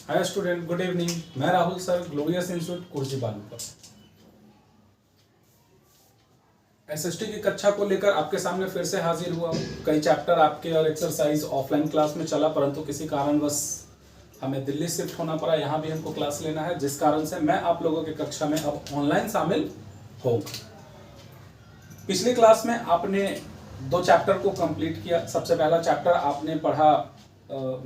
Hi student, good evening. मैं Rahul sir, glorious institute Kurji Balu पर SST की कक्षा को लेकर आपके सामने फिर से हाजिर हुआ हूँ। कई चैप्टर आपके और एक्सरसाइज ऑफलाइन क्लास में चला, परंतु किसी कारणवश हमें दिल्ली शिफ्ट होना पड़ा। यहाँ भी हमको क्लास लेना है, जिस कारण से मैं आप लोगों की कक्षा में अब ऑनलाइन शामिल होऊंगा। पिछली क्लास में आपने 2 चैप्टर को कंप्लीट किया। सबसे पहला चैप्टर आपने पढ़ा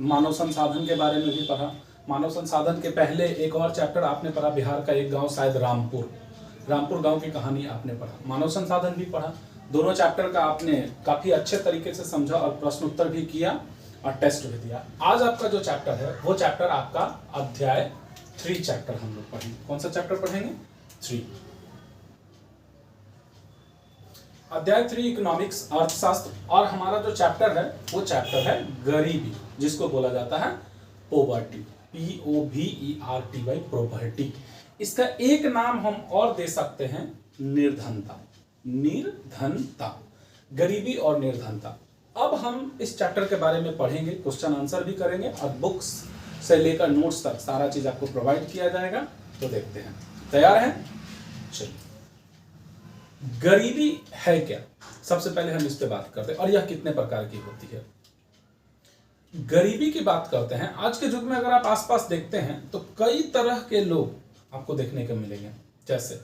मानव संसाधन के बारे में भी पढ़ा। मानव संसाधन के पहले एक और चैप्टर आपने पढ़ा, बिहार का एक गांव, शायद रामपुर गांव की कहानी आपने पढ़ा। मानव संसाधन भी पढ़ा। दोनों चैप्टर का आपने काफी अच्छे तरीके से समझा और प्रश्न उत्तर भी किया और टेस्ट भी दिया। आज आपका जो चैप्टर है वो चैप्टर आपका अध्याय 3 चैप्टर हम लोग पढ़ेंगे। कौन सा चैप्टर पढ़ेंगे? 3। अध्याय 3 इकोनॉमिक्स, अर्थशास्त्र। और हमारा जो चैप्टर है वो चैप्टर है गरीबी, जिसको बोला जाता है पोवर्टी, POVERTY, प्रोवर्टी। इसका एक नाम हम और दे सकते हैं निर्धनता। गरीबी और निर्धनता। अब हम इस चैप्टर के बारे में पढ़ेंगे, क्वेश्चन आंसर भी करेंगे और बुक्स से लेकर नोट्स तक सारा चीज आपको प्रोवाइड किया जाएगा। तो देखते हैं, तैयार हैं? चलिए, गरीबी है क्या? सबसे पहले हम इस पे बात करते हैं और यह कितने प्रकार की होती है। गरीबी की बात करते हैं। आज के युग में अगर आप आसपास देखते हैं तो कई तरह के लोग आपको देखने को मिलेंगे। जैसे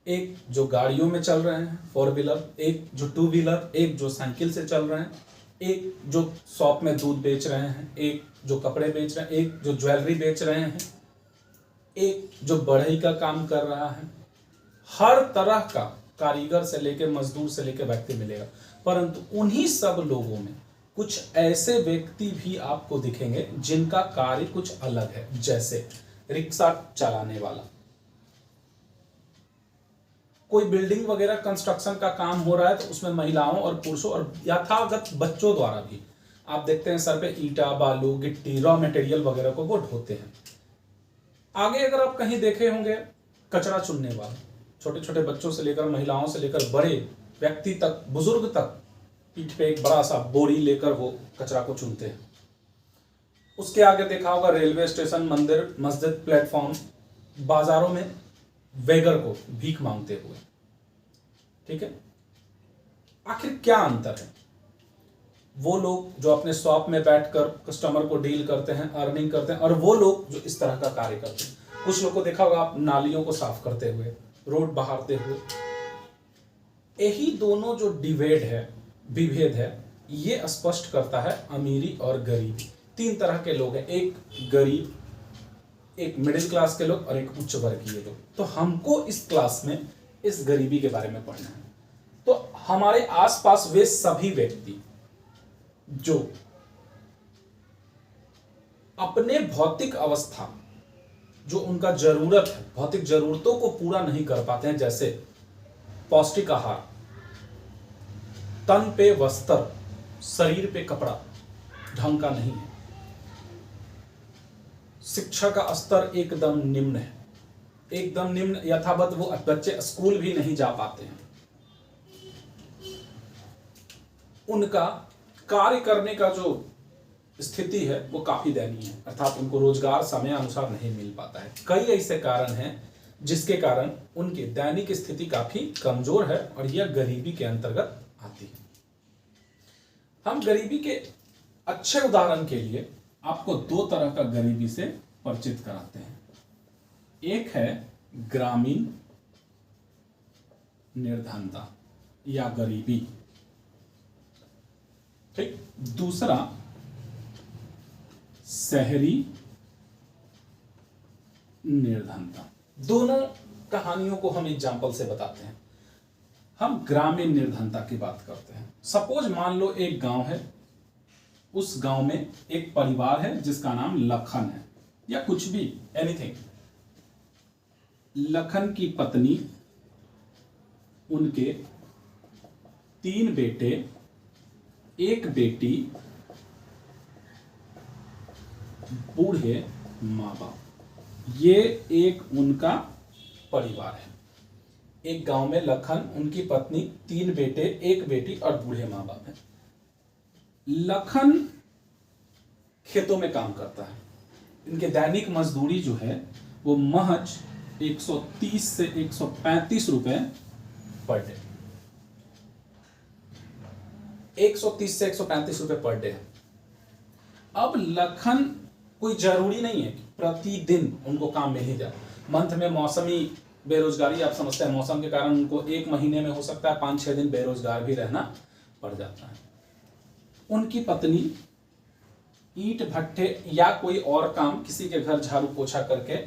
एक जो गाड़ियों में चल रहे हैं 4 व्हीलर, एक जो 2 व्हीलर, एक जो साइकिल से चल रहे हैं, एक जो शॉप में दूध बेच रहे हैं, एक जो कपड़े बेच रहे हैं, एक जो ज्वेलरी बेच रहे हैं, एक जो बढ़ई का काम कर रहा है। हर तरह का कारीगर से लेकर मजदूर से लेकर व्यक्ति मिलेगा, परंतु उन्हीं सब लोगों में कुछ ऐसे व्यक्ति भी आपको दिखेंगे जिनका कार्य कुछ अलग है। जैसे रिक्शा चलाने वाला, कोई बिल्डिंग वगैरह कंस्ट्रक्शन का काम हो रहा है तो उसमें महिलाओं और पुरुषों और यथागत बच्चों द्वारा भी आप देखते हैं सर पे ईंटा, बालू, गिट्टी, रॉ मटेरियल वगैरह को वो ढोते हैं। आगे अगर आप कहीं देखे होंगे कचरा चुनने वाला, छोटे छोटे बच्चों से लेकर महिलाओं से लेकर बड़े व्यक्ति तक, बुजुर्ग तक, पीठ पे एक बड़ा सा बोरी लेकर वो कचरा को चुनते हैं। उसके आगे देखा होगा रेलवे स्टेशन, मंदिर, मस्जिद, प्लेटफॉर्म, बाजारों में बेगर को भीख मांगते हुए। ठीक है, आखिर क्या अंतर है? वो लोग जो अपने शॉप में बैठकर कस्टमर को डील करते हैं, अर्निंग करते हैं, और वो लोग जो इस तरह का कार्य करते हैं। कुछ लोग को देखा होगा आप नालियों को साफ करते हुए, रोड बहारते हुए। यही दोनों जो विभेद है, ये स्पष्ट करता है अमीरी और गरीबी। 3 तरह के लोग हैं, एक गरीब, एक मिडिल क्लास के लोग और एक उच्च वर्गीय लोग। तो हमको इस क्लास में इस गरीबी के बारे में पढ़ना है। तो हमारे आसपास वे सभी व्यक्ति जो अपने भौतिक अवस्था, जो उनका जरूरत है, भौतिक जरूरतों को पूरा नहीं कर पाते हैं, जैसे पौष्टिक आहार, तन पे वस्त्र, शरीर पे कपड़ा ढंग का नहीं है, शिक्षा का स्तर एकदम निम्न है, एकदम निम्न, यथावत वो बच्चे स्कूल भी नहीं जा पाते हैं, उनका कार्य करने का जो स्थिति है वो काफी दयनीय है, अर्थात उनको रोजगार समय अनुसार नहीं मिल पाता है। कई ऐसे कारण हैं जिसके कारण उनकी दैनिक स्थिति काफी कमजोर है और यह गरीबी के अंतर्गत आती है। हम गरीबी के अच्छे उदाहरण के लिए आपको 2 तरह का गरीबी से परिचित कराते हैं। एक है ग्रामीण निर्धनता या गरीबी, ठीक। दूसरा शहरी निर्धनता। दोनों कहानियों को हम एग्जाम्पल से बताते हैं। हम ग्रामीण निर्धनता की बात करते हैं। सपोज मान लो एक गांव है, उस गांव में एक परिवार है जिसका नाम लखन है, या कुछ भी, एनीथिंग। लखन की पत्नी, उनके 3 बेटे, 1 बेटी, बूढ़े माँ बाप। ये एक उनका परिवार है। एक गांव में लखन, उनकी पत्नी, 3 बेटे, 1 बेटी और बूढ़े माँ बाप हैं। लखन खेतों में काम करता है, इनके दैनिक मजदूरी जो है वो महज 130 से 135 रुपए पर डे, 130 से 135 रुपए पर डे है। अब लखन कोई जरूरी नहीं है कि प्रतिदिन उनको काम मिल ही जाए। मंथ में मौसमी बेरोजगारी, आप समझते हैं, मौसम के कारण उनको एक महीने में हो सकता है 5-6 दिन बेरोजगार भी रहना पड़ जाता है। उनकी पत्नी ईंट भट्ठे या कोई और काम, किसी के घर झाड़ू पोछा करके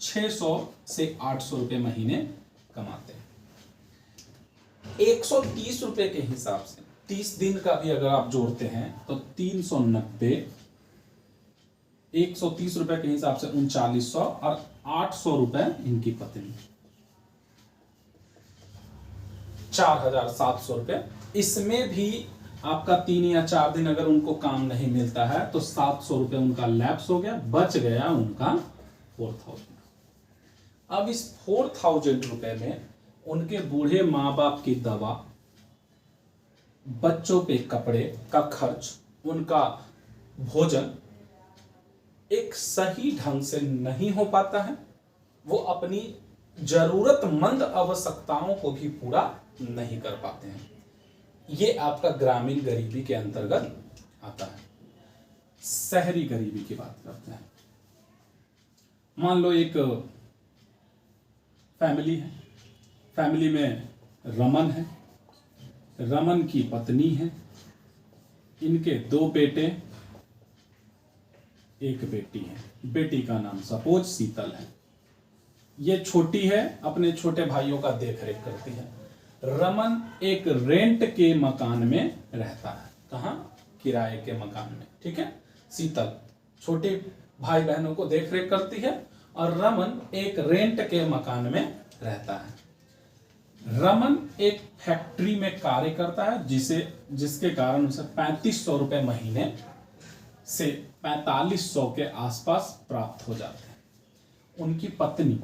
600 से 800 रुपए महीने कमाते हैं। 130 रुपए के हिसाब से 30 दिन का भी अगर आप जोड़ते हैं तो 390, 130 रुपए के हिसाब से 3900 और 800 रुपए इनकी पत्नी, 4700 रुपए। इसमें भी आपका 3 या 4 दिन अगर उनको काम नहीं मिलता है तो 700 रुपए उनका लैप्स हो गया, बच गया उनका 4000। अब इस 4000 रुपए में उनके बूढ़े माँ बाप की दवा, बच्चों पे कपड़े का खर्च, उनका भोजन एक सही ढंग से नहीं हो पाता है। वो अपनी जरूरतमंद आवश्यकताओं को भी पूरा नहीं कर पाते हैं। ये आपका ग्रामीण गरीबी के अंतर्गत आता है। शहरी गरीबी की बात करते हैं। मान लो एक फैमिली है, फैमिली में रमन है, रमन की पत्नी है, इनके 2 बेटे, 1 बेटी है। बेटी का नाम सपोज शीतल है। ये छोटी है, अपने छोटे भाइयों का देखरेख करती है। रमन एक रेंट के मकान में रहता है। कहाँ? किराए के मकान में। ठीक है। शीतल छोटे भाई बहनों को देखरेख करती है और रमन एक रेंट के मकान में रहता है। रमन एक फैक्ट्री में कार्य करता है जिसके कारण उसे 3500 रुपए महीने से 4500 के आसपास प्राप्त हो जाते हैं। उनकी पत्नी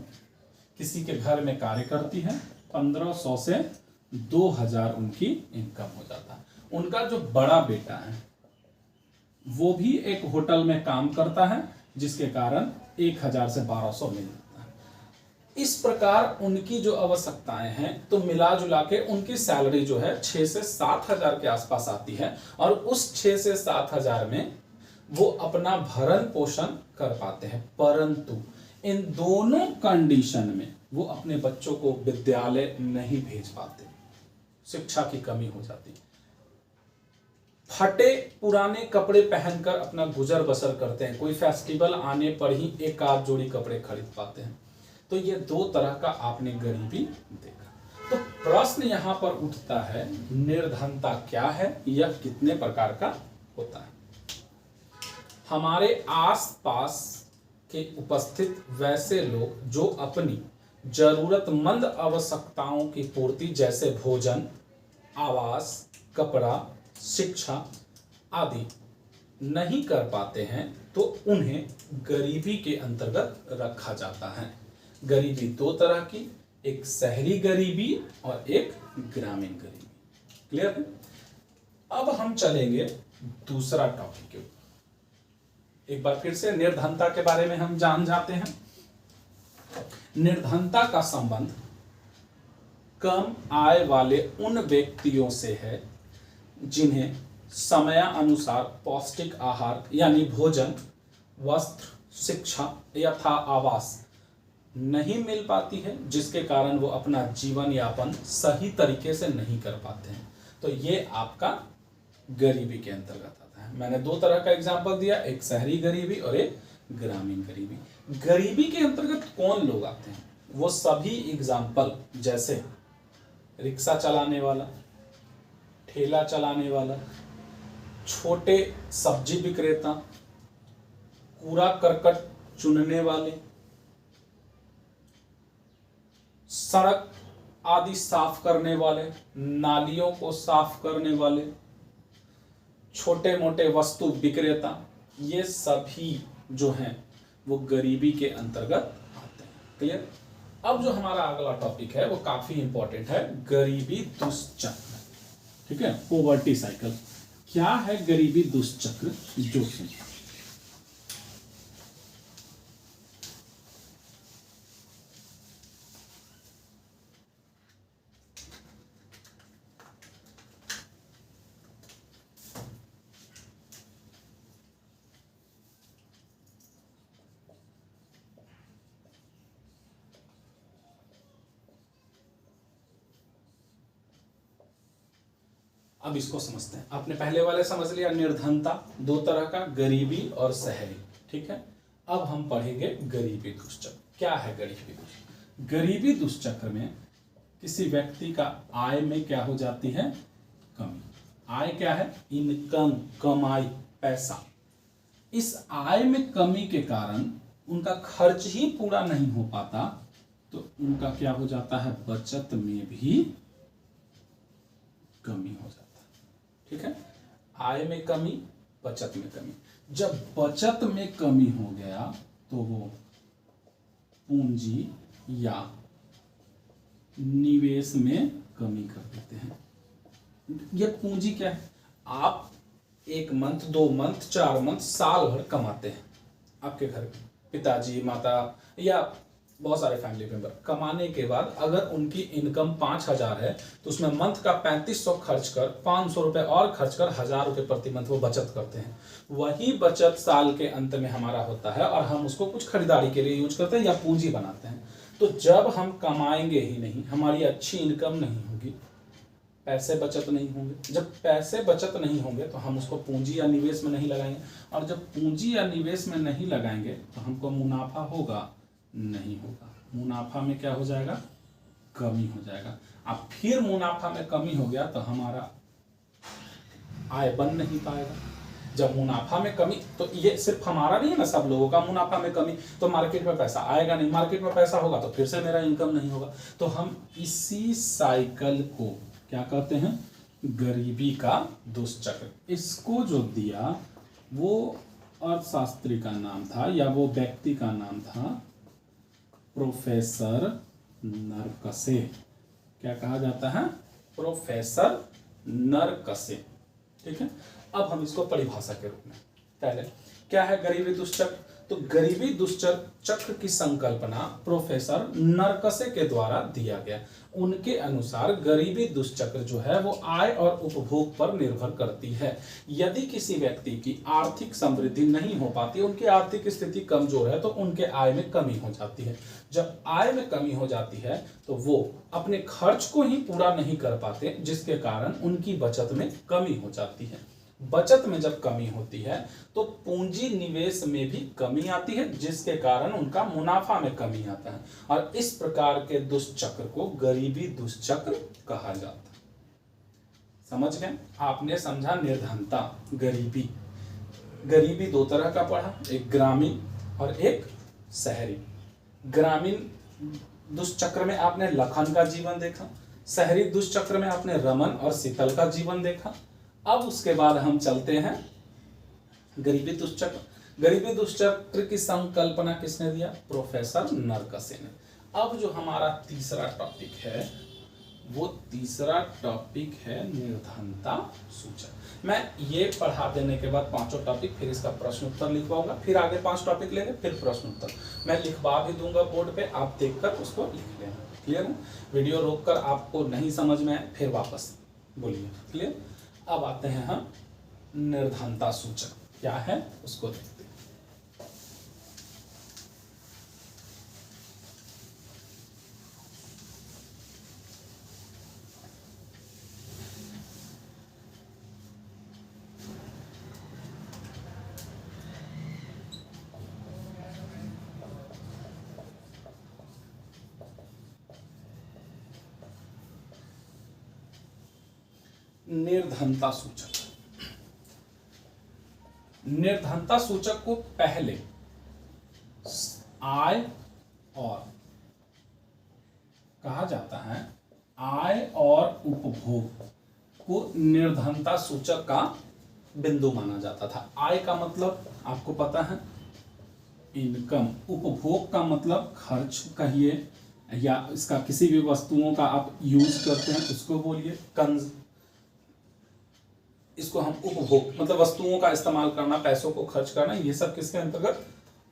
किसी के घर में कार्य करती है, 1500 से 2000 उनकी इनकम हो जाता है। उनका जो बड़ा बेटा है वो भी एक होटल में काम करता है जिसके कारण 1000 से 1200 मिल जाता है। इस प्रकार उनकी जो आवश्यकताएं हैं तो मिला जुला के उनकी सैलरी जो है 6 से 7000 के आसपास आती है और उस 6 से 7000 में वो अपना भरण पोषण कर पाते हैं। परंतु इन दोनों कंडीशन में वो अपने बच्चों को विद्यालय नहीं भेज पाते, शिक्षा की कमी हो जाती। फटे पुराने कपड़े पहनकर अपना गुजर बसर करते हैं, कोई फेस्टिवल आने पर ही एक आध जोड़ी कपड़े खरीद पाते हैं। तो ये 2 तरह का आपने गरीबी देखा। तो प्रश्न यहां पर उठता है, निर्धनता क्या है, यह कितने प्रकार का होता है। हमारे आसपास के उपस्थित वैसे लोग जो अपनी जरूरतमंद आवश्यकताओं की पूर्ति जैसे भोजन, आवास, कपड़ा, शिक्षा आदि नहीं कर पाते हैं तो उन्हें गरीबी के अंतर्गत रखा जाता है। गरीबी 2 तरह की, एक शहरी गरीबी और एक ग्रामीण गरीबी। क्लियर है? अब हम चलेंगे दूसरा टॉपिक के ऊपर। एक बार फिर से निर्धनता के बारे में हम जान जाते हैं। निर्धनता का संबंध कम आय वाले उन व्यक्तियों से है जिन्हें समयानुसार पौष्टिक आहार यानी भोजन, वस्त्र, शिक्षा यथा आवास नहीं मिल पाती है, जिसके कारण वो अपना जीवन यापन सही तरीके से नहीं कर पाते हैं। तो ये आपका गरीबी के अंतर्गत आता है। मैंने 2 तरह का एग्जाम्पल दिया, एक शहरी गरीबी और एक ग्रामीण गरीबी। गरीबी के अंतर्गत कौन लोग आते हैं? वो सभी एग्जाम्पल जैसे रिक्शा चलाने वाला, ठेला चलाने वाला, छोटे सब्जी विक्रेता, कूड़ा करकट चुनने वाले, सड़क आदि साफ करने वाले, नालियों को साफ करने वाले, छोटे मोटे वस्तु विक्रेता, ये सभी जो हैं वो गरीबी के अंतर्गत आते हैं। क्लियर? अब जो हमारा अगला टॉपिक है वो काफी इंपॉर्टेंट है, गरीबी दुष्चक्र। ठीक है, पॉवर्टी साइकिल। क्या है गरीबी दुष्चक्र? जोखिम। अब इसको समझते हैं। आपने पहले वाले समझ लिया निर्धनता, दो तरह का, गरीबी और शहरी, ठीक है। अब हम पढ़ेंगे गरीबी दुष्चक्र। क्या है गरीबी दुष्चक्र? गरीबी दुष्चक्र में किसी व्यक्ति का आय में क्या हो जाती है? कमी। आय क्या है? इनकम, कमाई, पैसा। इस आय में कमी के कारण उनका खर्च ही पूरा नहीं हो पाता, तो उनका क्या हो जाता है? बचत में भी कमी हो जाता है, ठीक है। आय में कमी, बचत में कमी। जब बचत में कमी हो गया तो वो पूंजी या निवेश में कमी कर देते हैं। ये पूंजी क्या है? आप 1 मंथ, 2 मंथ, 4 मंथ, साल भर कमाते हैं। आपके घर में पिताजी, माता या बहुत सारे फैमिली मेंबर कमाने के बाद अगर उनकी इनकम 5,000 है तो उसमें मंथ का 3500 खर्च कर 500 रुपए और खर्च कर 1,000 रुपए प्रति मंथ वो बचत करते हैं। वही बचत साल के अंत में हमारा होता है और हम उसको कुछ खरीदारी के लिए यूज करते हैं या पूंजी बनाते हैं। तो जब हम कमाएंगे ही नहीं, हमारी अच्छी इनकम नहीं होगी, पैसे बचत नहीं होंगे। जब पैसे बचत नहीं होंगे तो हम उसको पूंजी या निवेश में नहीं लगाएंगे, और जब पूंजी या निवेश में नहीं लगाएंगे तो हमको मुनाफा होगा? नहीं होगा। मुनाफा में क्या हो जाएगा? कमी हो जाएगा। अब फिर मुनाफा में कमी हो गया तो हमारा आय बन नहीं पाएगा। जब मुनाफा में कमी, तो ये सिर्फ हमारा नहीं है ना, सब लोगों का मुनाफा में कमी, तो मार्केट में पैसा आएगा नहीं। मार्केट में पैसा होगा तो फिर से मेरा इनकम नहीं होगा। तो हम इसी साइकिल को क्या कहते हैं? गरीबी का दुष्चक्र। इसको जो दिया वो अर्थशास्त्री का नाम था या वो व्यक्ति का नाम था प्रोफेसर नरकसे। क्या कहा जाता है? प्रोफेसर नरकसे, ठीक है। अब हम इसको परिभाषा के रूप में, पहले क्या है गरीबी दुष्चक्र? तो गरीबी दुष्चक्र की संकल्पना प्रोफेसर नरकसे के द्वारा दिया गया। उनके अनुसार गरीबी दुष्चक्र जो है वो आय और उपभोग पर निर्भर करती है। यदि किसी व्यक्ति की आर्थिक समृद्धि नहीं हो पाती, उनकी आर्थिक स्थिति कमजोर है, तो उनके आय में कमी हो जाती है। जब आय में कमी हो जाती है तो वो अपने खर्च को ही पूरा नहीं कर पाते, जिसके कारण उनकी बचत में कमी हो जाती है। बचत में जब कमी होती है तो पूंजी निवेश में भी कमी आती है, जिसके कारण उनका मुनाफा में कमी आता है, और इस प्रकार के दुष्चक्र को गरीबी दुष्चक्र कहा जाता है। समझ गए? आपने समझा निर्धनता, गरीबी। गरीबी दो तरह का पढ़ा, एक ग्रामीण और एक शहरी। ग्रामीण दुष्चक्र में आपने लखन का जीवन देखा, शहरी दुष्चक्र में आपने रमन और शीतल का जीवन देखा। अब उसके बाद हम चलते हैं गरीबी दुष्चक्र। गरीबी दुष्चक्र की संकल्पना किसने दिया? प्रोफेसर नरकसे ने। अब जो हमारा तीसरा टॉपिक है वो तीसरा टॉपिक है निर्धनता सूचक। मैं ये पढ़ा देने के बाद पांचों टॉपिक, फिर इसका प्रश्न उत्तर लिखवाऊंगा, फिर आगे 5 टॉपिक लेंगे, फिर प्रश्न उत्तर मैं लिखवा भी दूंगा बोर्ड पे, आप देखकर उसको लिख लेना। क्लियर है? वीडियो रोककर आपको नहीं समझ में आए फिर वापस बोलिए। क्लियर? अब आते हैं हम निर्धनता सूचक क्या है उसको देखते हैं। निर्धनता सूचक। निर्धनता सूचक को पहले आय और कहा जाता है, आय और उपभोग को निर्धनता सूचक का बिंदु माना जाता था। आय का मतलब आपको पता है इनकम, उपभोग का मतलब खर्च कहिए, या इसका किसी भी वस्तुओं का आप यूज करते हैं उसको बोलिए कंज। इसको हम उपभोग मतलब वस्तुओं का इस्तेमाल करना, पैसों को खर्च करना, ये सब किसके अंतर्गत?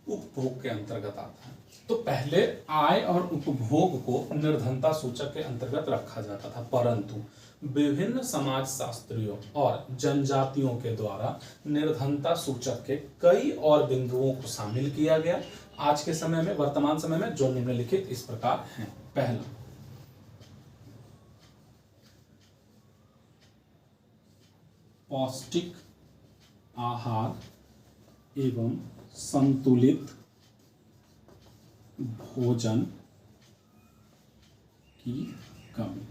उपभोग के अंतर्गत आता है। तो पहले आय और उपभोग को निर्धनता सूचक के अंतर्गत रखा जाता था, परंतु विभिन्न समाज शास्त्रियों और जनजातियों के द्वारा निर्धनता सूचक के कई और बिंदुओं को शामिल किया गया। आज के समय में, वर्तमान समय में जो निम्नलिखित इस प्रकार हैं। पहला, पौष्टिक आहार एवं संतुलित भोजन की कमी,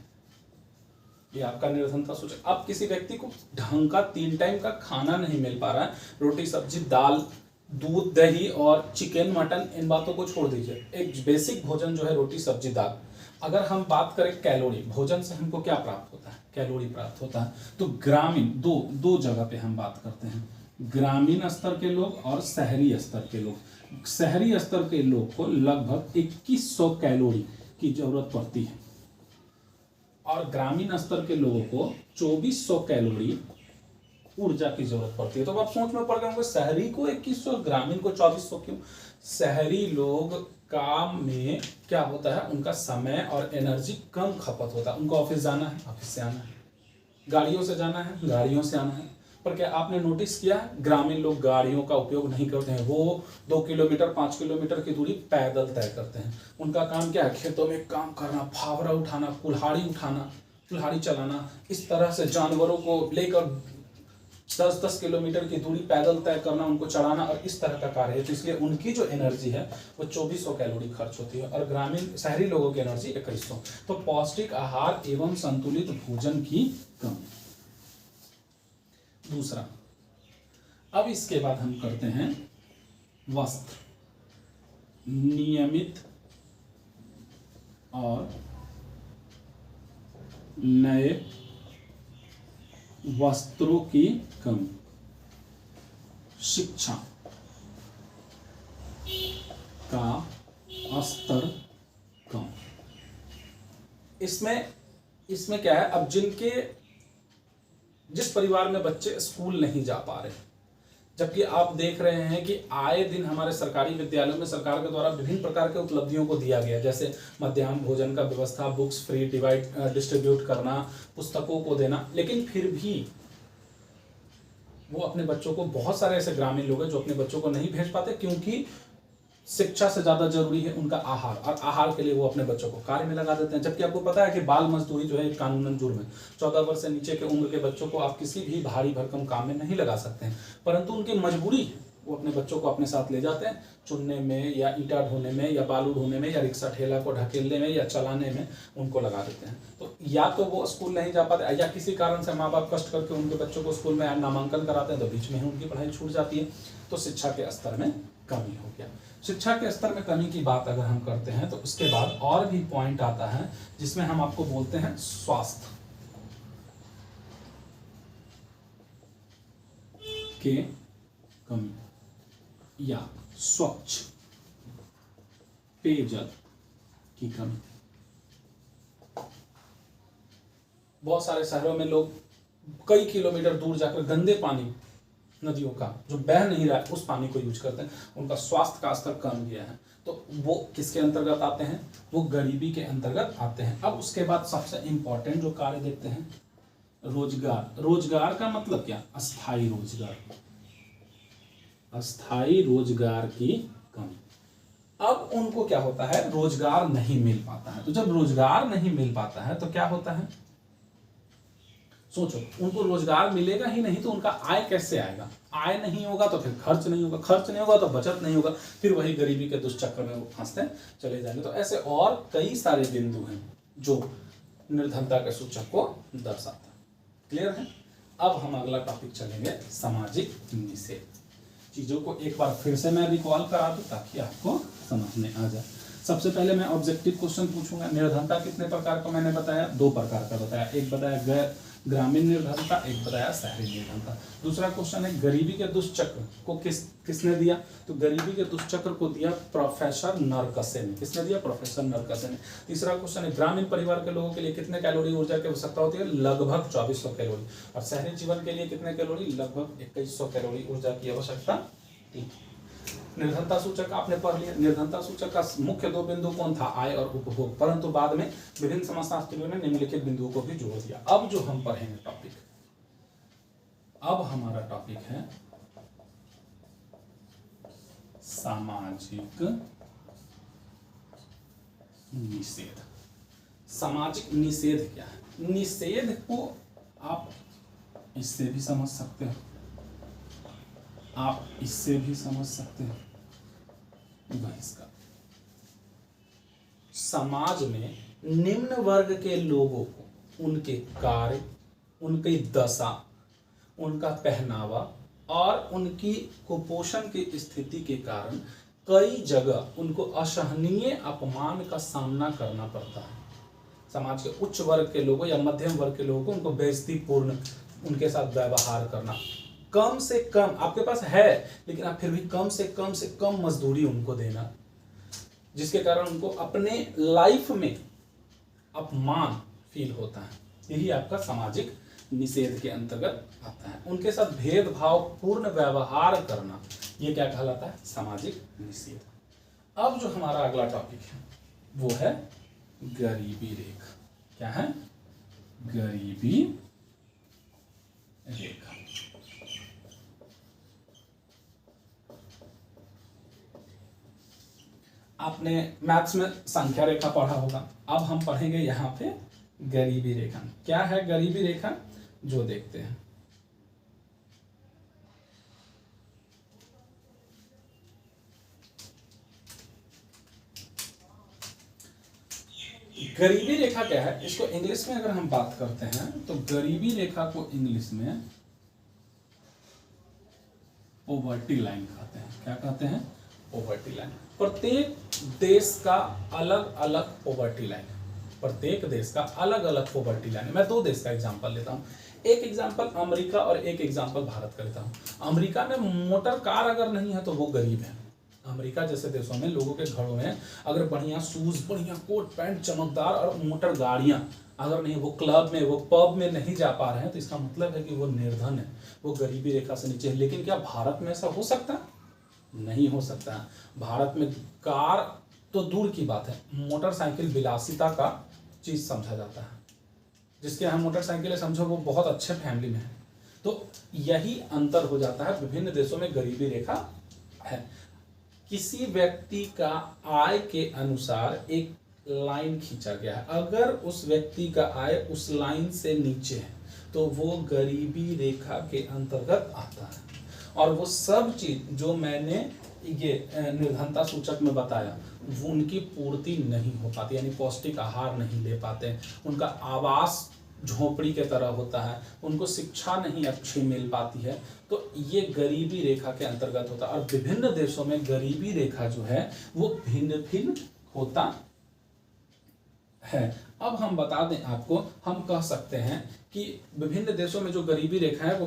ये आपका निर्धनता सूचक। अब किसी व्यक्ति को ढंग का 3 टाइम का खाना नहीं मिल पा रहा है, रोटी सब्जी दाल दूध दही और चिकन मटन, इन बातों को छोड़ दीजिए, एक बेसिक भोजन जो है रोटी सब्जी दाल। अगर हम बात करें कैलोरी, भोजन से हमको क्या प्राप्त होता है, कैलोरी प्राप्त होता है। तो ग्रामीण दो जगह पे हम बात करते हैं, ग्रामीण स्तर के लोग और शहरी स्तर के लोग। शहरी स्तर के लोग को लगभग 2100 कैलोरी की जरूरत पड़ती है और ग्रामीण स्तर के लोगों को 2400 कैलोरी ऊर्जा की जरूरत पड़ती है। तो आप सोच में पड़ गए होंगे शहरी को 2100 ग्रामीण को 2400 क्यों। शहरी लोग काम में क्या होता है, उनका समय और एनर्जी कम खपत होता है। उनको ऑफिस जाना है, ऑफिस से आना है, गाड़ियों से जाना है, गाड़ियों से आना है। पर क्या आपने नोटिस किया है, ग्रामीण लोग गाड़ियों का उपयोग नहीं करते हैं, वो 2 किलोमीटर 5 किलोमीटर की दूरी पैदल तय करते हैं। उनका काम क्या है, खेतों में काम करना, फावड़ा उठाना, कुल्हाड़ी चलाना, इस तरह से जानवरों को लेकर 10-10 किलोमीटर की दूरी पैदल तय करना, उनको चढ़ाना और इस तरह का कार्य है। तो इसलिए उनकी जो एनर्जी है वो 2400 कैलोरी खर्च होती है और ग्रामीण शहरी लोगों की एनर्जी 2100। तो पौष्टिक आहार एवं संतुलित भोजन की कमी। दूसरा, अब इसके बाद हम करते हैं वस्त्र, नियमित और नए वस्त्रों की कमी। शिक्षा का स्तर कम। इसमें क्या है, अब जिस परिवार में बच्चे स्कूल नहीं जा पा रहे, जबकि आप देख रहे हैं कि आए दिन हमारे सरकारी विद्यालयों में सरकार के द्वारा विभिन्न प्रकार के उपलब्धियों को दिया गया, जैसे मध्याह्न भोजन का व्यवस्था, बुक्स फ्री डिस्ट्रीब्यूट करना, पुस्तकों को देना, लेकिन फिर भी वो अपने बच्चों को, बहुत सारे ऐसे ग्रामीण लोग हैं जो अपने बच्चों को नहीं भेज पाते क्योंकि शिक्षा से ज्यादा जरूरी है उनका आहार, और आहार के लिए वो अपने बच्चों को कार्य में लगा देते हैं। जबकि आपको पता है कि बाल मजदूरी जो है कानूनन जुर्म है। 14 वर्ष से नीचे के उम्र के बच्चों को आप किसी भी भारी भरकम काम में नहीं लगा सकते हैं, परंतु उनकी मजबूरी है, वो अपने बच्चों को अपने साथ ले जाते हैं, चुनने में या ईंटा ढोने में या बालू ढोने में या रिक्शा ठेला को ढकेलने में या चलाने में उनको लगा देते हैं। तो या तो वो स्कूल नहीं जा पाते या किसी कारण से माँ बाप कष्ट करके उनके बच्चों को स्कूल में नामांकन कराते हैं तो बीच में ही उनकी पढ़ाई छूट जाती है। तो शिक्षा के स्तर में कमी हो गया। शिक्षा के स्तर में कमी की बात अगर हम करते हैं तो उसके बाद और भी पॉइंट आता है जिसमें हम आपको बोलते हैं स्वास्थ्य के कमी या स्वच्छ पेयजल की कमी। बहुत सारे शहरों में लोग कई किलोमीटर दूर जाकर गंदे पानी, नदियों का जो बह नहीं रहा है, उस पानी को यूज करते हैं। उनका स्वास्थ्य का स्तर कम गया है। तो वो किसके अंतर्गत आते हैं, वो गरीबी के अंतर्गत आते हैं। अब उसके बाद सबसे इंपॉर्टेंट जो कार्य देखते हैं, रोजगार। रोजगार का मतलब क्या, अस्थायी रोजगार, अस्थायी रोजगार की कमी। अब उनको क्या होता है, रोजगार नहीं मिल पाता है। तो जब रोजगार नहीं मिल पाता है तो क्या होता है, सोचो, उनको रोजगार मिलेगा ही नहीं तो उनका आय कैसे आएगा, आय नहीं होगा तो फिर खर्च नहीं होगा, खर्च नहीं होगा तो बचत नहीं होगा, फिर वही गरीबी के दुष्चक्र में वो फंसते चले जाएंगे। तो ऐसे और कई सारे बिंदु हैं जो निर्धनता के सूचक को दर्शाता है। क्लियर है। अब हम अगला टॉपिक चलेंगे, सामाजिक निषेध। चीजों को एक बार फिर से मैं रिकॉल करा दूं ताकि आपको समझ में आ जाए। सबसे पहले मैं ऑब्जेक्टिव क्वेश्चन पूछूंगा। निर्धनता कितने प्रकार का मैंने बताया, 2 प्रकार का बताया। एक बताया ग्रामीण निर्धनता, एक बताया शहरी निर्धनता। दूसरा क्वेश्चन है गरीबी के दुष्चक्र को किसने दिया, तो गरीबी के दुष्चक्र को दिया प्रोफेसर नरकसे ने। किसने दिया, प्रोफेसर नरकसे ने। तीसरा क्वेश्चन है ग्रामीण परिवार के लोगों के लिए कितने कैलोरी ऊर्जा की आवश्यकता होती है, लगभग 2400 कैलोरी। और शहरी जीवन के लिए कितने कैलोरी, लगभग 2100 कैलोरी ऊर्जा की आवश्यकता थी। निर्धनता सूचक आपने पढ़ लिया। निर्धनता सूचक का मुख्य 2 बिंदु कौन था, आय और उपभोग, परंतु बाद में विभिन्न समाजशास्त्रियों ने निम्नलिखित बिंदुओं को भी जोड़ दिया। अब जो हम पढ़ेंगे टॉपिक, अब हमारा टॉपिक है सामाजिक निषेध। सामाजिक निषेध क्या है, निषेध को आप इससे भी समझ सकते हो, आप इससे भी समझ सकते हो। बहिष्कार। समाज में निम्न वर्ग के लोगों को उनके कार्य, उनकी दशा, उनका पहनावा और उनकी कुपोषण की स्थिति के कारण कई जगह उनको असहनीय अपमान का सामना करना पड़ता है। समाज के उच्च वर्ग के लोगों या मध्यम वर्ग के लोगों को उनको बेइज्जतीपूर्ण उनके साथ व्यवहार करना, कम से कम आपके पास है लेकिन आप फिर भी कम से कम मजदूरी उनको देना, जिसके कारण उनको अपने लाइफ में अपमान फील होता है। यही आपका सामाजिक निषेध के अंतर्गत आता है। उनके साथ भेदभाव पूर्ण व्यवहार करना, ये क्या कहलाता है? सामाजिक निषेध। अब जो हमारा अगला टॉपिक है वो है गरीबी रेखा। क्या है? गरीबी रेखा। आपने मैथ्स में संख्या रेखा पढ़ा होगा, अब हम पढ़ेंगे यहाँ पे गरीबी रेखा। क्या है गरीबी रेखा? जो देखते हैं। गरीबी रेखा क्या है? इसको इंग्लिश में अगर हम बात करते हैं तो गरीबी रेखा को इंग्लिश में पॉवर्टी लाइन कहते हैं। क्या कहते हैं? Poverty line. प्रत्येक देश का अलग अलग पॉवर्टी लाइन है। प्रत्येक देश का अलग अलग पॉवर्टी लाइन है। मैं दो देश का एग्जांपल लेता हूँ, एक एग्जांपल अमेरिका और एक एग्जांपल भारत का लेता हूँ। अमेरिका में मोटर कार अगर नहीं है तो वो गरीब है। अमेरिका जैसे देशों में लोगों के घरों में अगर बढ़िया शूज, बढ़िया कोट पैंट, चमकदार और मोटर गाड़ियां अगर नहीं, वो क्लब में, वो पब में नहीं जा पा रहे हैं, तो इसका मतलब है कि वो निर्धन है, वो गरीबी रेखा से नीचे है। लेकिन क्या भारत में ऐसा हो सकता है? नहीं हो सकता है। भारत में कार तो दूर की बात है, मोटरसाइकिल विलासिता का चीज समझा जाता है। जिसके यहाँ मोटरसाइकिल है समझो वो बहुत अच्छे फैमिली में है। तो यही अंतर हो जाता है, विभिन्न देशों में गरीबी रेखा है। किसी व्यक्ति का आय के अनुसार एक लाइन खींचा गया है, अगर उस व्यक्ति का आय उस लाइन से नीचे है तो वो गरीबी रेखा के अंतर्गत आता है। और वो सब चीज जो मैंने ये निर्धनता सूचक में बताया वो उनकी पूर्ति नहीं हो पाती, यानी पौष्टिक आहार नहीं ले पाते, उनका आवास झोपड़ी के तरह होता है, उनको शिक्षा नहीं अच्छी मिल पाती है, तो ये गरीबी रेखा के अंतर्गत होता है। और विभिन्न देशों में गरीबी रेखा जो है वो भिन्न भिन्न होता है। अब हम बता दें आपको, हम कह सकते हैं कि विभिन्न देशों में जो गरीबी रेखा है वो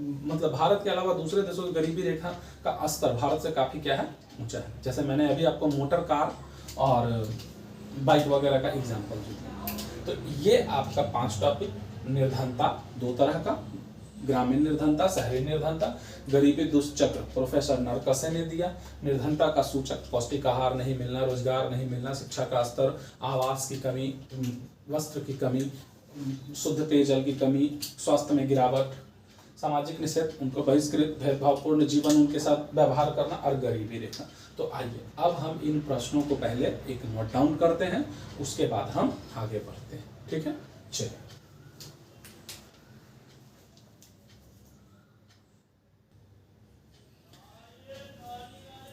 मतलब भारत के अलावा दूसरे देशों की गरीबी रेखा का स्तर भारत से काफी क्या है? ऊंचा है। जैसे मैंने अभी आपको मोटर कार और बाइक वगैरह का एग्जांपल दिया। तो ये आपका 5 टॉपिक। निर्धनता दो तरह का, ग्रामीण निर्धनता, शहरी निर्धनता। गरीबी दुष्चक्र प्रोफेसर नरकसे ने दिया। निर्धनता का सूचक पौष्टिक आहार नहीं मिलना, रोजगार नहीं मिलना, शिक्षा का स्तर, आवास की कमी, वस्त्र की कमी, शुद्ध पेयजल की कमी, स्वास्थ्य में गिरावट, सामाजिक निषेध, उनको बहिष्कृत, भेदभावपूर्ण जीवन उनके साथ व्यवहार करना और गरीबी रेखा। तो आइए अब हम इन प्रश्नों को पहले एक नोट डाउन करते हैं, उसके बाद हम आगे बढ़ते हैं। ठीक है, चलिए।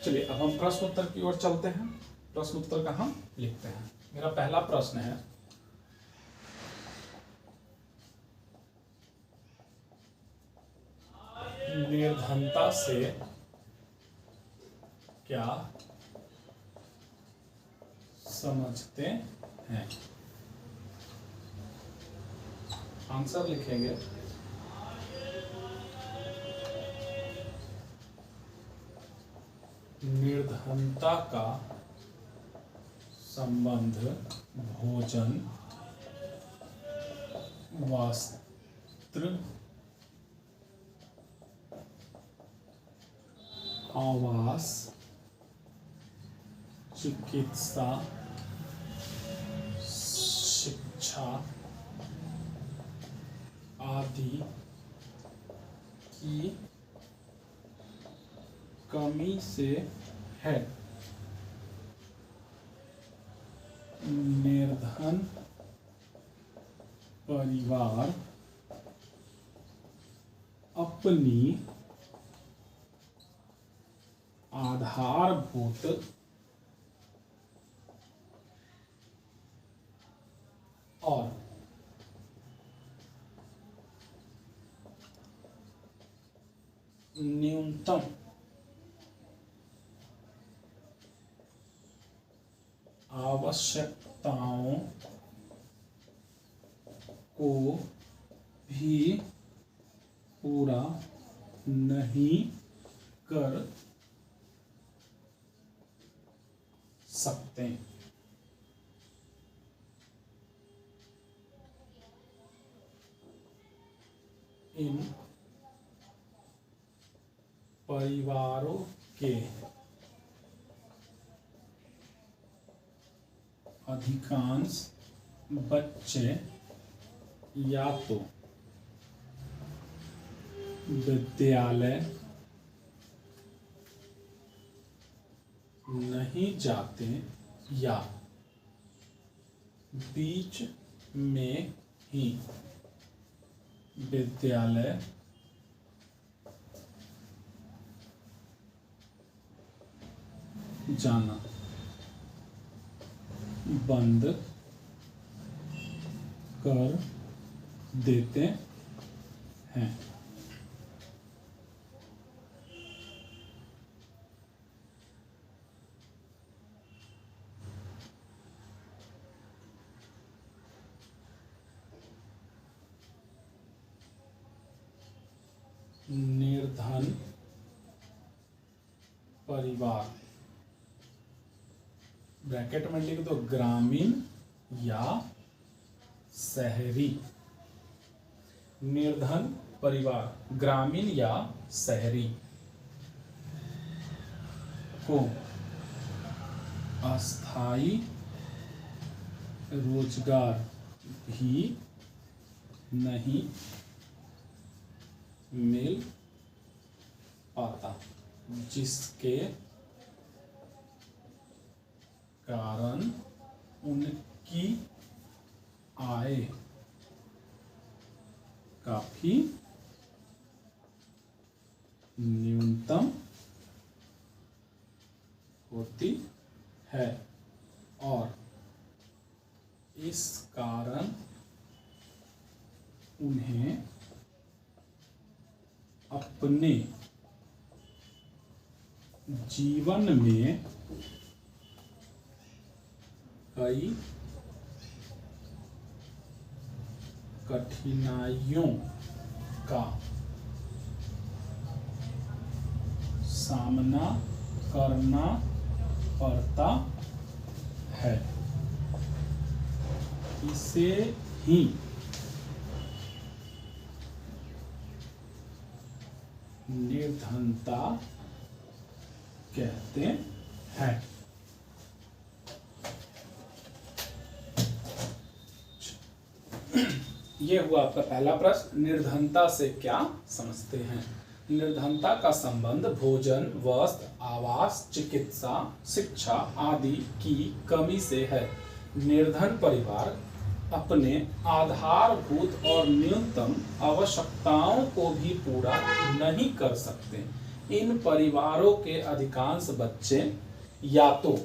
चलिए अब हम प्रश्न उत्तर की ओर चलते हैं। प्रश्न उत्तर का हम लिखते हैं। मेरा पहला प्रश्न है, निर्धनता से क्या समझते हैं? आंसर लिखेंगे निर्धनता का संबंध भोजन, वस्त्र, आवास, चिकित्सा, शिक्षा आदि की कमी से है। निर्धन परिवार अपनी आधारभूत और न्यूनतम आवश्यकताओं को भी पूरा नहीं कर सकते। इन परिवारों के अधिकांश बच्चे या तो विद्यालय नहीं जाते या बीच में ही विद्यालय जाना बंद कर देते हैं। निर्धन परिवार, ब्रैकेट में लिख दो, ग्रामीण या शहरी। निर्धन परिवार, ग्रामीण या शहरी को अस्थायी रोजगार भी नहीं मिल पाता, जिसके कारण उनकी आय काफी न्यूनतम होती है और इस कारण उन्हें अपने जीवन में कई कठिनाइयों का सामना करना पड़ता है। इसे ही निर्धनता कहते हैं। ये हुआ आपका पहला प्रश्न, निर्धनता से क्या समझते हैं। निर्धनता का संबंध भोजन, वस्त्र, आवास, चिकित्सा, शिक्षा आदि की कमी से है। निर्धन परिवार अपने आधारभूत और न्यूनतम आवश्यकताओं को भी पूरा नहीं कर सकते। इन परिवारों के अधिकांश बच्चे या तो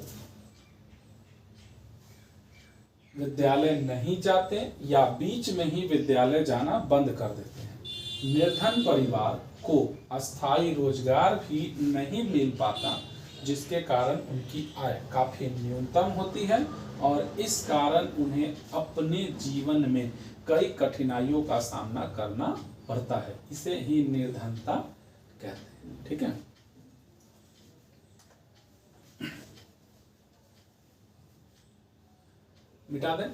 विद्यालय नहीं जाते या बीच में ही विद्यालय जाना बंद कर देते हैं। निर्धन परिवार को अस्थायी रोजगार भी नहीं मिल पाता, जिसके कारण उनकी आय काफी न्यूनतम होती है और इस कारण उन्हें अपने जीवन में कई कठिनाइयों का सामना करना पड़ता है। इसे ही निर्धनता कहते हैं। ठीक है, मिटा दें।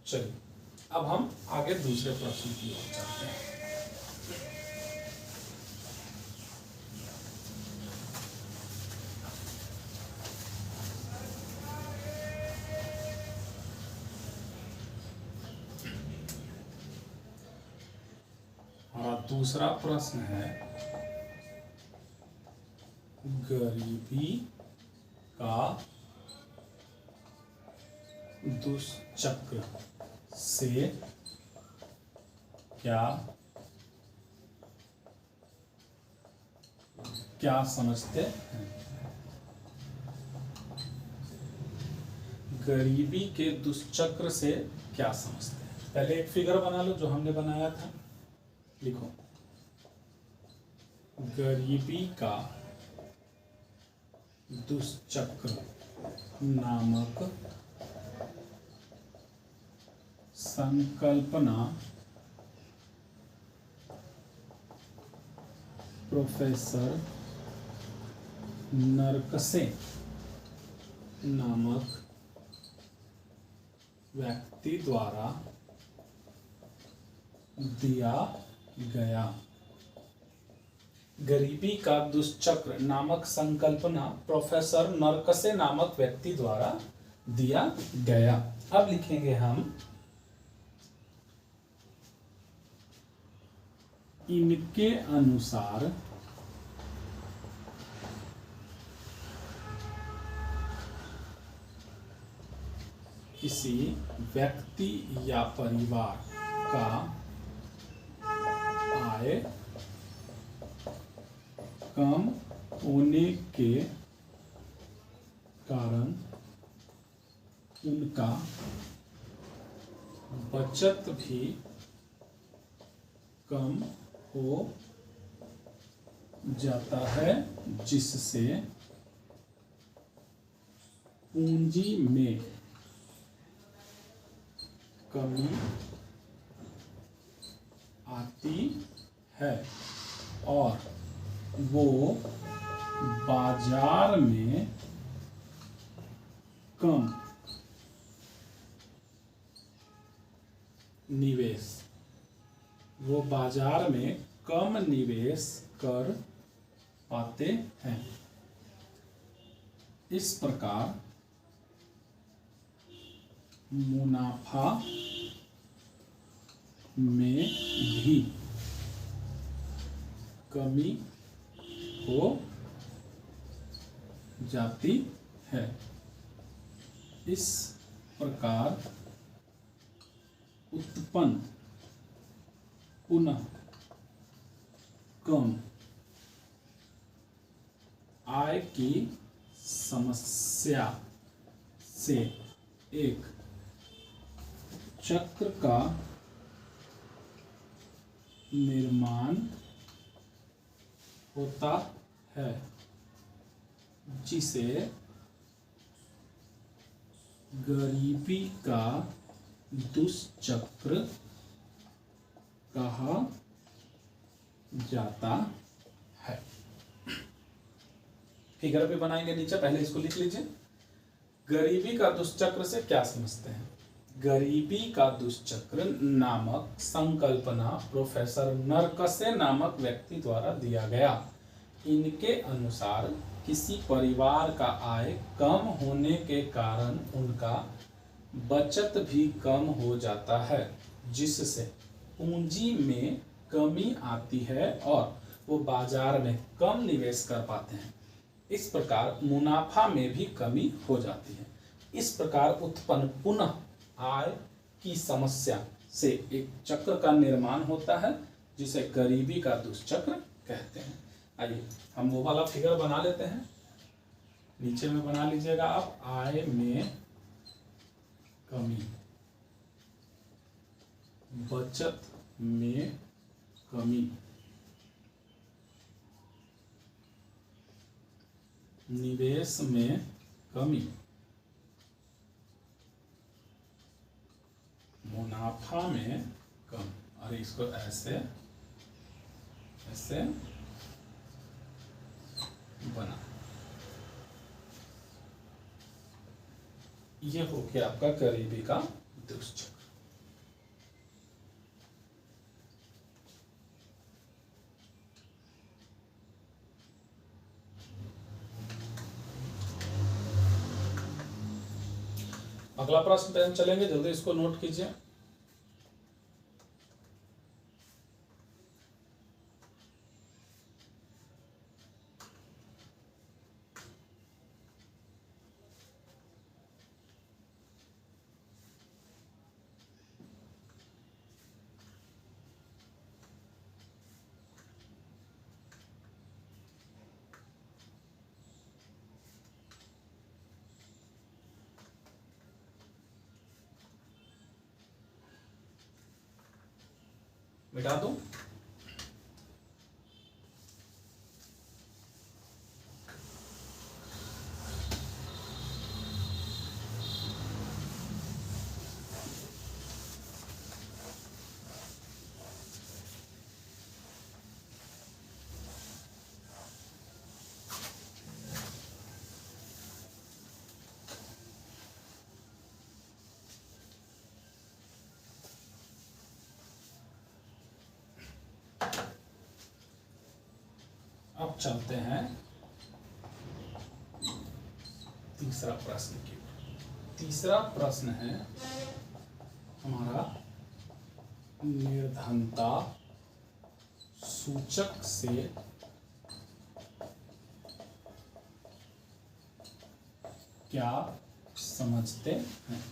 चलिए अब हम आगे दूसरे प्रश्न की ओर चलते हैं। दूसरा प्रश्न है, गरीबी का दुष्चक्र से क्या समझते हैं? गरीबी के दुष्चक्र से क्या समझते हैं? पहले एक फिगर बना लो जो हमने बनाया था, लिखो गरीबी का दुष्चक्र नामक संकल्पना प्रोफेसर नरकसे नामक व्यक्ति द्वारा दिया गया। गरीबी का दुष्चक्र नामक संकल्पना प्रोफेसर नरकसे नामक व्यक्ति द्वारा दिया गया। अब लिखेंगे हम, इनके अनुसार किसी व्यक्ति या परिवार का आय कम होने के कारण उनका बचत भी कम हो जाता है, जिससे पूंजी में कमी आती है और वो बाजार में कम निवेश कर पाते हैं। इस प्रकार मुनाफा में भी कमी हो जाती है। इस प्रकार उत्पन्न पुनः कम आय की समस्या से एक चक्र का निर्माण होता है, जिसे गरीबी का दुष्चक्र कहा जाता है। फिगर पे बनाएंगे नीचे, पहले इसको लिख लीजिए। गरीबी का दुष्चक्र से क्या समझते हैं? गरीबी का दुष्चक्र नामक संकल्पना प्रोफेसर नरकसे नामक व्यक्ति द्वारा दिया गया। इनके अनुसार किसी परिवार का आय कम होने के कारण उनका बचत भी कम हो जाता है, जिससे पूंजी में कमी आती है और वो बाजार में कम निवेश कर पाते हैं। इस प्रकार मुनाफा में भी कमी हो जाती है। इस प्रकार उत्पन्न पुनः आय की समस्या से एक चक्र का निर्माण होता है, जिसे गरीबी का दुष्चक्र कहते हैं। आइए हम वो वाला फिगर बना लेते हैं, नीचे में बना लीजिएगा आप। आय में कमी, बचत में कमी, निवेश में कमी, मुनाफा में कम। और इसको ऐसे ऐसे बना, ये हो गया आपका गरीबी का दुष्चक्र। अगला प्रश्न पे हम चलेंगे, जल्दी इसको नोट कीजिए। मिटा दूं? अब चलते हैं तीसरा प्रश्न की। तीसरा प्रश्न है हमारा, निर्धनता सूचक से क्या समझते हैं?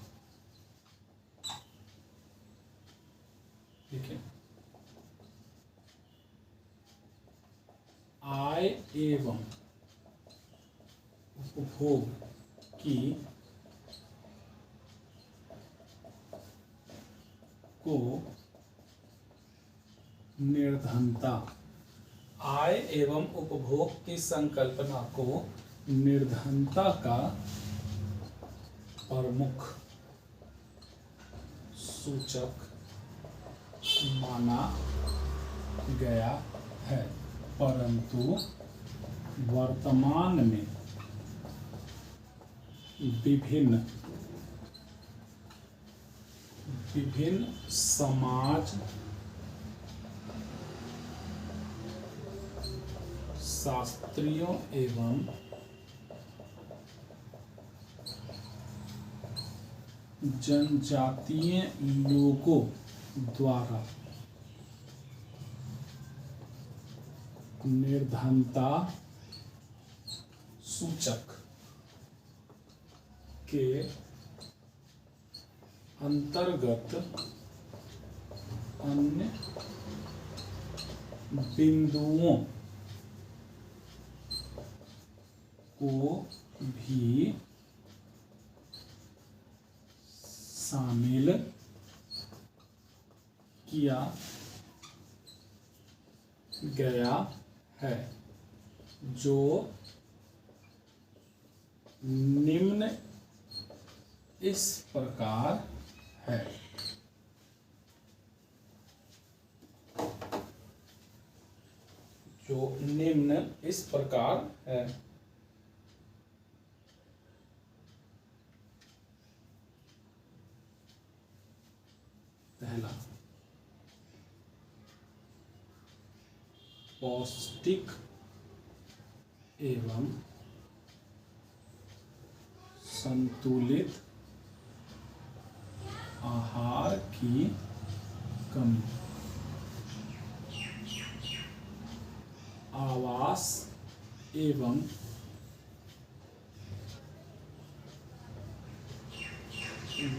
देखिए, आय एवं उपभोग की को निर्धनता, आय एवं उपभोग की संकल्पना को निर्धनता का प्रमुख सूचक माना गया है, परंतु वर्तमान में विभिन्न समाज शास्त्रियों एवं जनजातीय लोगों द्वारा निर्धनता सूचक के अंतर्गत अन्य बिंदुओं को भी शामिल किया गया है, जो निम्न इस प्रकार है। जो निम्न इस प्रकार है। पहला, पौष्टिक एवं संतुलित आहार की कमी, आवास एवं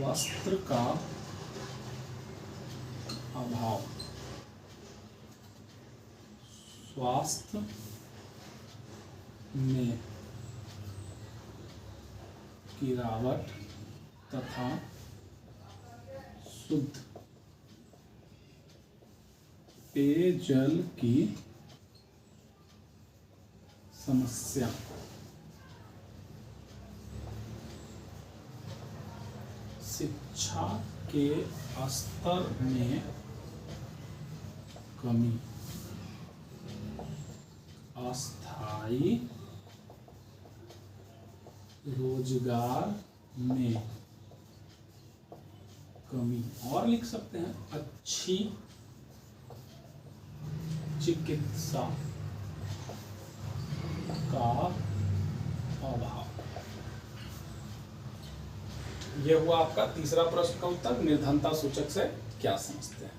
वस्त्र का अभाव, स्वास्थ्य में गिरावट तथा शुद्ध पेयजल की समस्या, शिक्षा के स्तर में कमी, अस्थायी रोजगार में कमी, और लिख सकते हैं अच्छी चिकित्सा का अभाव। यह हुआ आपका तीसरा प्रश्न का उत्तर, निर्धनता सूचक से क्या समझते हैं।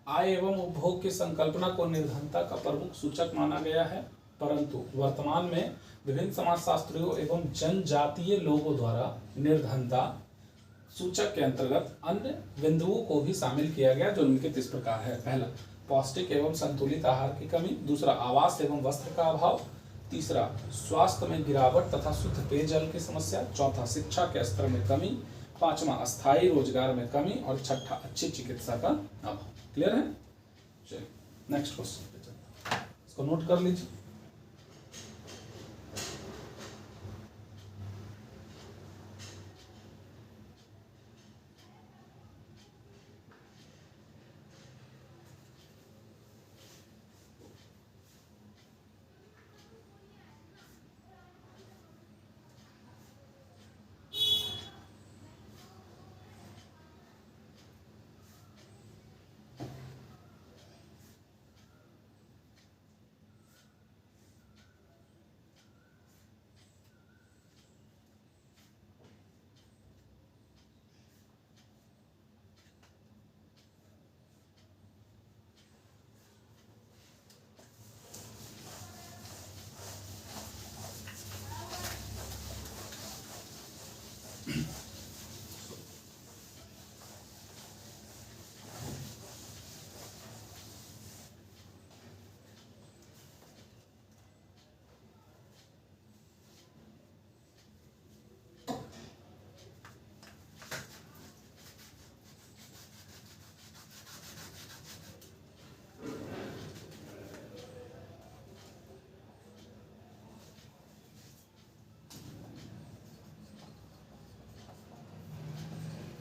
आय एवं उपभोग की संकल्पना को निर्धनता का प्रमुख सूचक माना गया है, परंतु वर्तमान में विभिन्न समाजशास्त्रियों एवं जनजातीय लोगों द्वारा निर्धनता सूचक के अंतर्गत अन्य बिंदुओं को भी शामिल किया गया, जो निम्नलिखित इस प्रकार है। पहला, पौष्टिक एवं संतुलित आहार की कमी। दूसरा, आवास एवं वस्त्र का अभाव। तीसरा, स्वास्थ्य में गिरावट तथा शुद्ध पेयजल की समस्या। चौथा, शिक्षा के स्तर में कमी। 5वां अस्थायी रोजगार में कमी और 6ठा अच्छी चिकित्सा का अभाव। क्लियर है? चलिए नेक्स्ट क्वेश्चन पे चलते हैं, इसको नोट कर लीजिए।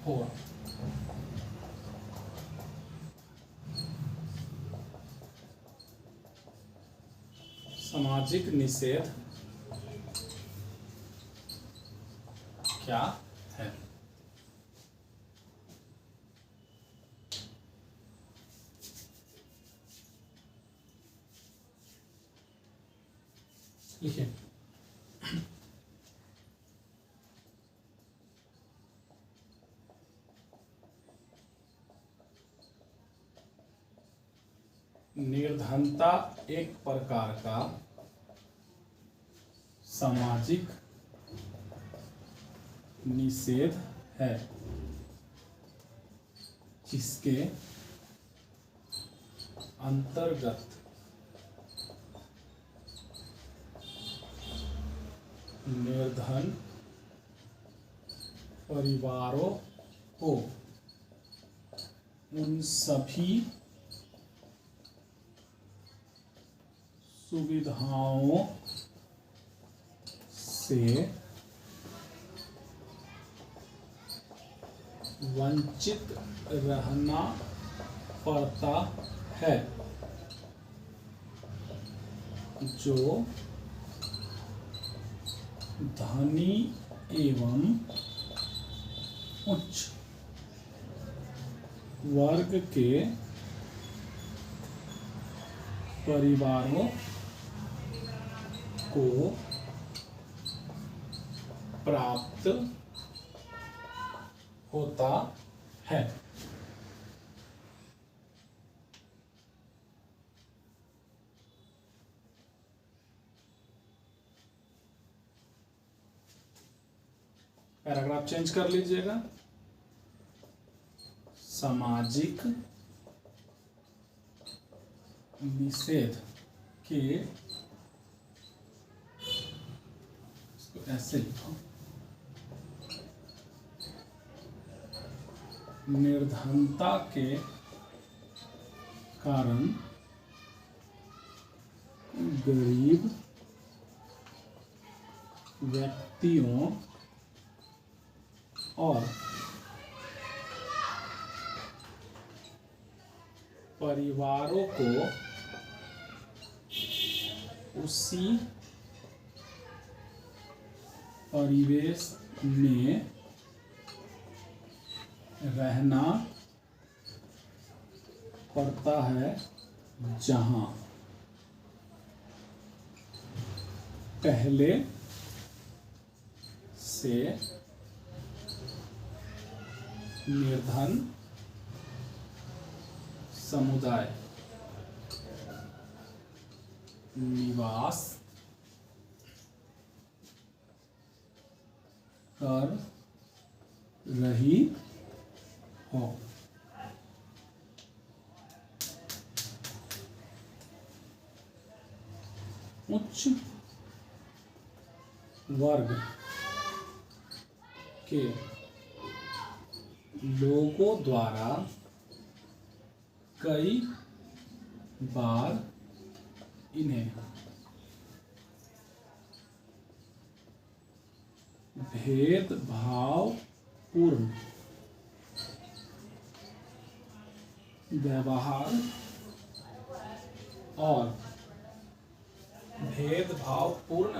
होगा सामाजिक निषेध क्या है? लिखिए। निर्धनता एक प्रकार का सामाजिक निषेध है जिसके अंतर्गत निर्धन परिवारों को उन सभी सुविधाओं से वंचित रहना पड़ता है जो धनी एवं उच्च वर्ग के परिवारों को प्राप्त होता है। पैराग्राफ चेंज कर लीजिएगा। सामाजिक निषेध के, इसको ऐसे लिखो, निर्धनता के कारण गरीब व्यक्तियों और परिवारों को उसी परिवेश में रहना पड़ता है जहां पहले से निर्धन समुदाय निवास कर रही हो। उच्च वर्ग के लोगों द्वारा कई बार इन्हें भेदभावपूर्ण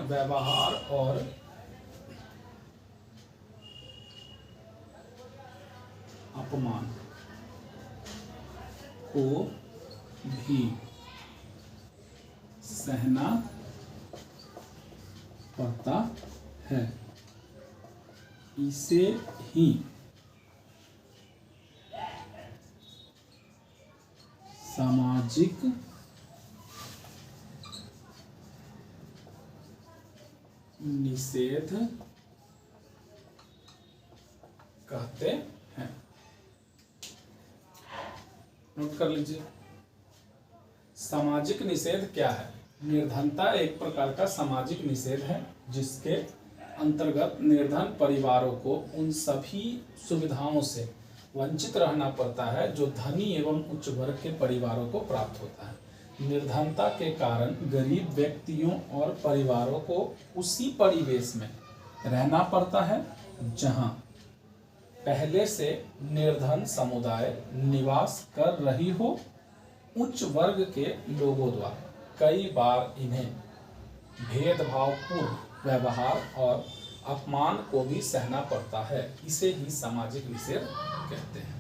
व्यवहार और अपमान को भी सहना पड़ता है। इसे ही सामाजिक निषेध कहते हैं। नोट कर लीजिए, सामाजिक निषेध क्या है। निर्धनता एक प्रकार का सामाजिक निषेध है जिसके अंतर्गत निर्धन परिवारों को उन सभी सुविधाओं से वंचित रहना पड़ता है जो धनी एवं उच्च वर्ग के परिवारों को प्राप्त होता है। निर्धनता के कारण गरीब व्यक्तियों और परिवारों को उसी परिवेश में रहना पड़ता है जहां पहले से निर्धन समुदाय निवास कर रही हो। उच्च वर्ग के लोगों द्वारा कई बार इन्हें भेदभावपूर्ण व्यवहार और अपमान को भी सहना पड़ता है। इसे ही सामाजिक निषेध कहते हैं।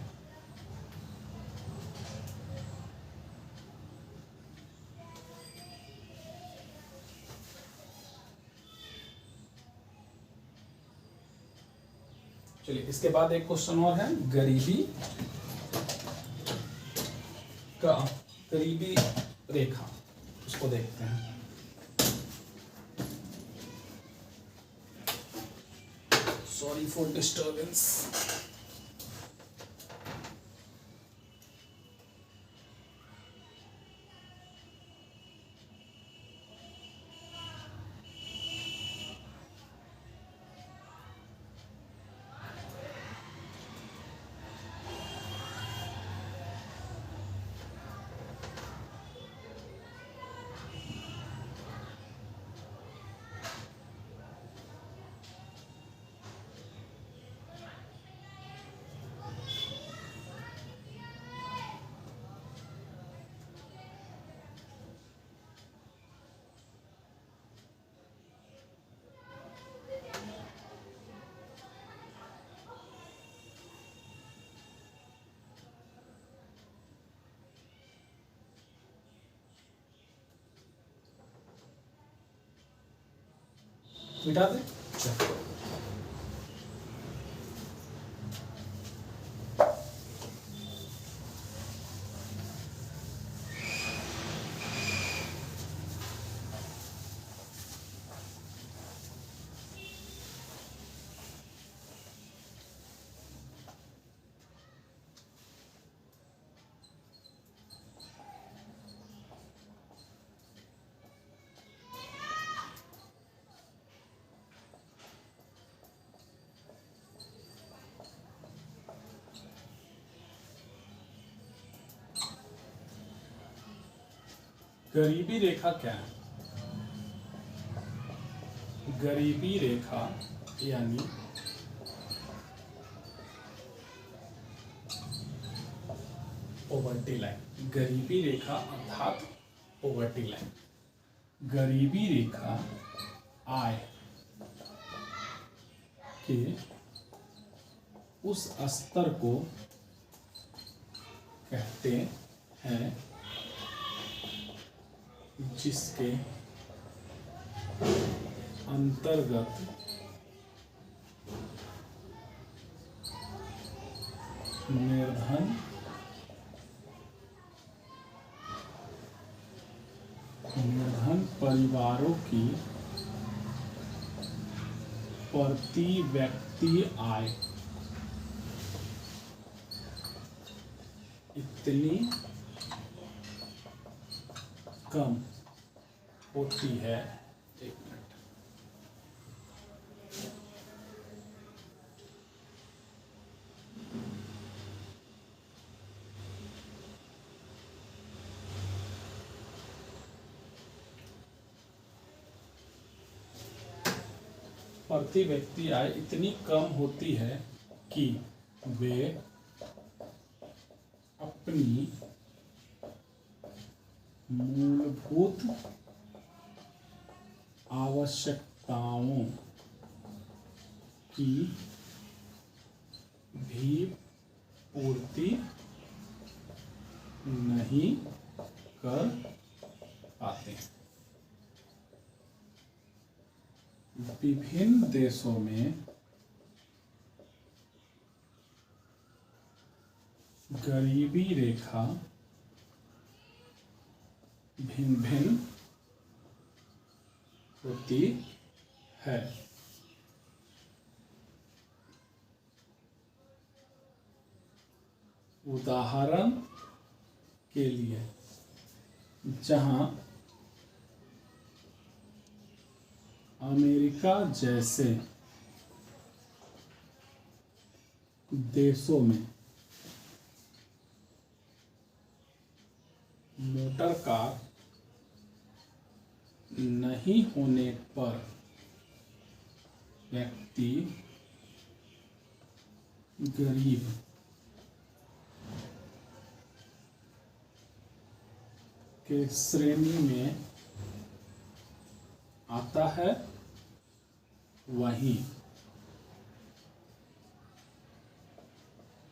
चलिए, इसके बाद एक क्वेश्चन और है, गरीबी रेखा, उसको देखते हैं। Sorry for disturbance. मिटा दे। गरीबी रेखा क्या है? गरीबी रेखा यानी पॉवर्टी लाइन। गरीबी रेखा अर्थात पॉवर्टी लाइन। गरीबी रेखा आय के उस स्तर को कहते हैं जिसके अंतर्गत निर्धन परिवारों की प्रति व्यक्ति आय इतनी कम होती है। एक मिनट, प्रति व्यक्ति आय इतनी कम होती है कि वे अपनी मूलभूत आवश्यकताओं की भी पूर्ति नहीं कर पाते। विभिन्न देशों में गरीबी रेखा भिन्न भिन्न होती है। उदाहरण के लिए जहां अमेरिका जैसे देशों में मोटर कार नहीं होने पर व्यक्ति गरीब के श्रेणी में आता है, वहीं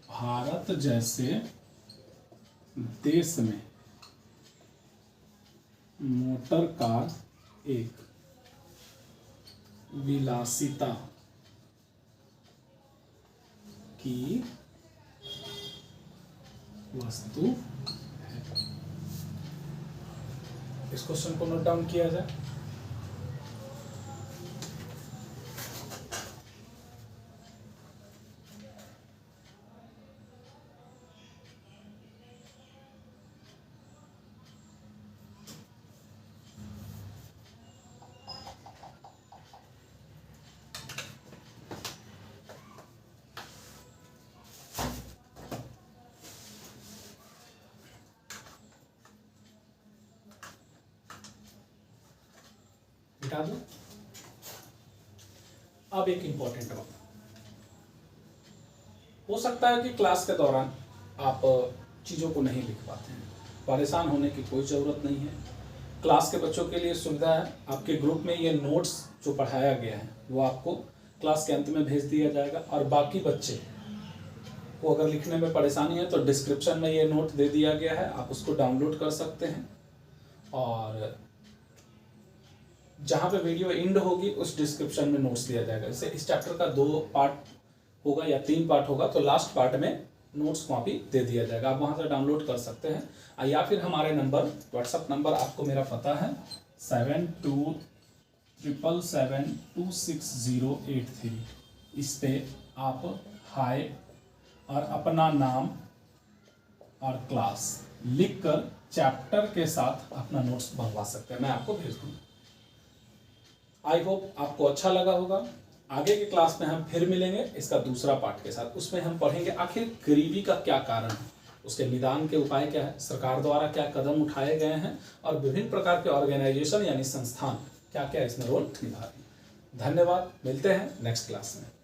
भारत जैसे देश में मोटर कार एक विलासिता की वस्तु है। इस क्वेश्चन को नोट डाउन किया जाए। बिठा दो। अब एक इंपॉर्टेंट बात, हो सकता है कि क्लास के दौरान आप चीज़ों को नहीं लिख पाते हैं। परेशान होने की कोई ज़रूरत नहीं है। क्लास के बच्चों के लिए सुविधा है, आपके ग्रुप में ये नोट्स जो पढ़ाया गया है वो आपको क्लास के अंत में भेज दिया जाएगा। और बाकी बच्चे को अगर लिखने में परेशानी है तो डिस्क्रिप्शन में ये नोट दे दिया गया है, आप उसको डाउनलोड कर सकते हैं। और जहाँ पे वीडियो एंड होगी उस डिस्क्रिप्शन में नोट्स दिया जाएगा। जैसे इस चैप्टर का 2 पार्ट होगा या 3 पार्ट होगा तो लास्ट पार्ट में नोट्स कॉपी दे दिया जाएगा, आप वहाँ से डाउनलोड कर सकते हैं। या फिर हमारे नंबर, व्हाट्सअप नंबर आपको मेरा पता है 7277726083, इस पे आप हाय और अपना नाम और क्लास लिखकर चैप्टर के साथ अपना नोट्स मंगवा सकते हैं, मैं आपको भेज दूँगा। आई होप आपको अच्छा लगा होगा। आगे के क्लास में हम फिर मिलेंगे इसका दूसरा पार्ट के साथ। उसमें हम पढ़ेंगे आखिर गरीबी का क्या कारण है, उसके निदान के उपाय क्या है, सरकार द्वारा क्या कदम उठाए गए हैं और विभिन्न प्रकार के ऑर्गेनाइजेशन यानी संस्थान क्या क्या इसमें रोल निभा रहे हैं। धन्यवाद, मिलते हैं नेक्स्ट क्लास में।